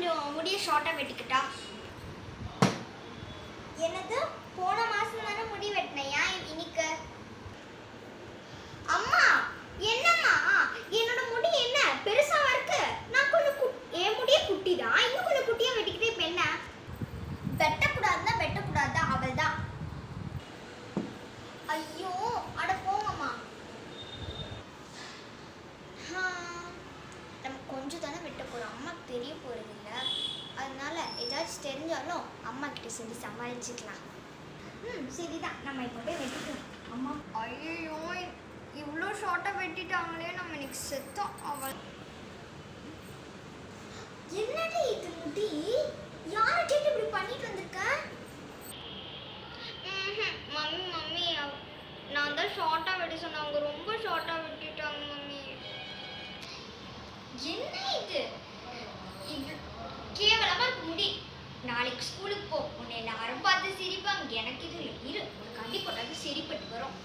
கொஞ்சம் முடிய ஷார்ட்டாக வெட்டிக்கிட்டா? என்னது, போன மாதம் தானே முடி வெட்டினையா இன்னைக்கு? அம்மா என்னம்மா, என்னோட முடி என்ன பெருசாக இருக்கு? நான் கொஞ்சம் என் முடிய குட்டி தான், இன்னும் கொஞ்சம் குட்டியாக வெட்டிக்கிட்டே. இப்போ என்ன, வெட்டக்கூடாதுன்னா வெட்டக்கூடாது, அவள் தான். ஐயோ அட போங்கம்மா. நம்ம கொஞ்சம் தானே வெட்ட போகிறோம், அம்மா தெரிய போகிறது இல்லை. அதனால ஏதாச்சும் தெரிஞ்சாலும் அம்மா கிட்ட சொல்லி சமாளிச்சுக்கலாம். சரிதான், நம்ம இப்போ போய் வெட்டிக்கலாம். அம்மா ஐயோ இவ்வளோ ஷார்ட்டாக வெட்டிட்டாங்களே, நம்ம இன்னைக்கு செத்தோம். அவள் என்னடி இது முடி, யாரை கேட்டு இப்படி பண்ணிட்டு வந்திருக்க? மம்மி நான் தான் ஷார்ட்டாக வெட்டி சொன்னேன், அவங்க ரொம்ப ஷார்ட்டாக வெட்டிட்டாங்க மம்மி. என்ன இது, கேவலமா முடி. நாளைக்கு ஸ்கூலுக்கு போ, உன்னை எல்லாரும் பார்த்து சிரிப்பாங்க. எனக்கு இது இல்லை, இரு ஒரு கண்டி போட்டாலும் சிரிப்பட்டு வரும்.